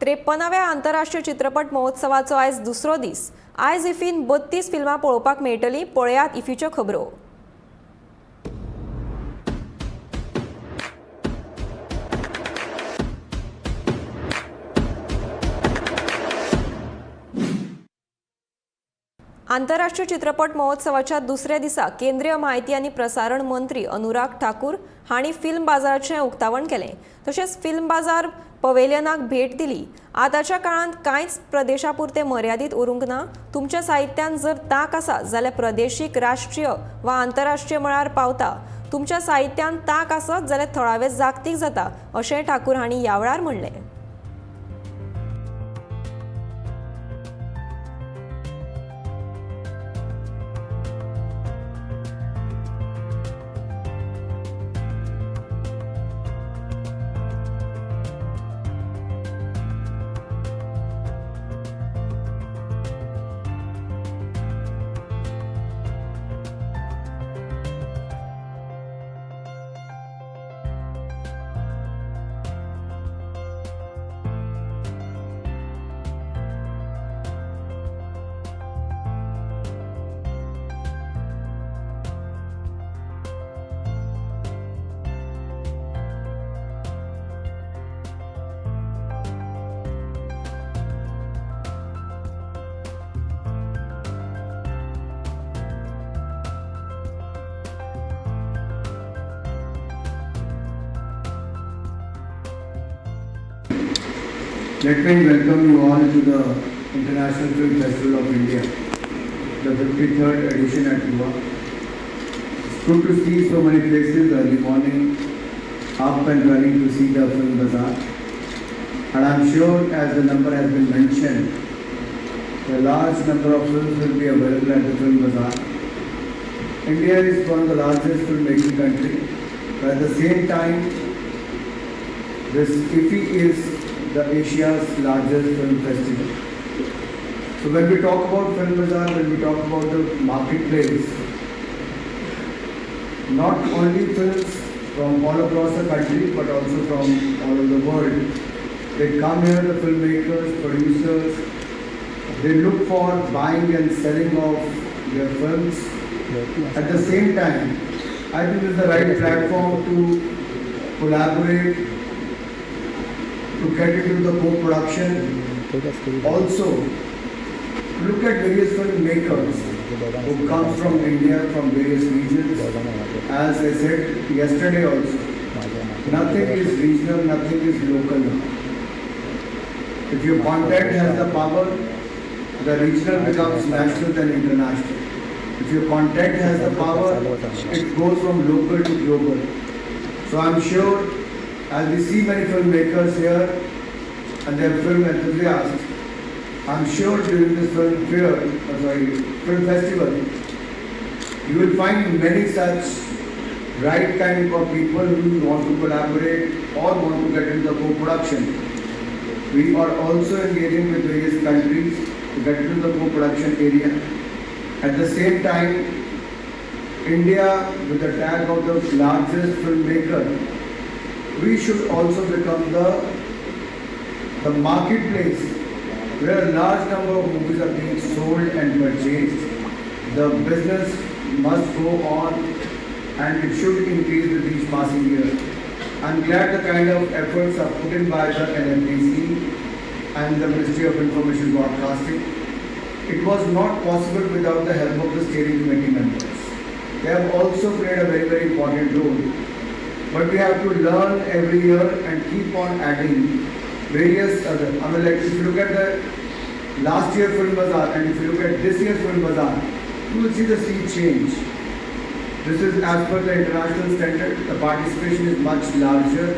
53व्या आंतरराष्ट्रीय चित्रपट महोत्सवाचो आयज दुसरो दीस। आयज इफीन 32 फिल्मां पळोवपाक मेळटलीं। पळयात इफीच्यो खबरो। आंतरराष्ट्रीय चित्रपट महोत्सवाच्या दुसऱ्या दिसा केंद्रीय माहिती आणि प्रसारण मंत्री अनुराग ठाकूर हांणी फिल्म बाजाराचें उक्तावण केलें। तशेंच फिल्म बाजार पवेलियनाक भेट दिली। आतांच्या काळांत कांयच प्रदेशापुरते मर्यादीत उरूंक ना। तुमच्या साहित्यान जर तांक आसा जाल्यार प्रादेशीक, राष्ट्रीय वा आंतरराष्ट्रीय मळार पावता। तुमच्या साहित्यान तांक आसत जाल्यार थळावें जागतीक जाता, अशेंय ठाकूर हांणी ह्या वेळार म्हणलें। Let me welcome you all to the International Film Festival of India, the 53rd edition at Goa. It's good to see so many places early morning, up and running to see the film bazaar. And I'm sure, as the number has been mentioned, a large number of films will be available at the film bazaar. India is one of the largest filmmaking country, but at the same time, this IFFI is the Asia's largest film festival. So when we talk about Film Bazaar, when we talk about the marketplace, not only films from all across the country but also from all over the world, they come here, the filmmakers, producers, they look for buying and selling of their films. At the same time, I think it's the right platform to collaborate, to get into the co-production. Also, look at various filmmakers who come from India, from various regions. As I said yesterday also, nothing is regional, nothing is local now. If your content has the power, the regional becomes national then international. If your content has the power, it goes from local to global. So I'm sure, as we see many filmmakers here and their film enthusiasts, I'm sure during this film festival, you will find many such right kind of people who want to collaborate or want to get into the co-production. We are also engaging with various countries to get into the co-production area. At the same time, India, with the tag of the largest filmmaker, we should also become the marketplace where a large number of movies are being sold and purchased. The business must go on and it should increase with each passing year. I'm glad the kind of efforts are put in by the NMDC and the Ministry of Information Broadcasting. It was not possible without the help of the steering committee members. They have also played a very, very important role. But we have to learn every year and keep on adding various other. I mean, like if you look at the last year Film Bazaar and if you look at this year's Film Bazaar, you will see the sea change. This is as per the international standard. The participation is much larger.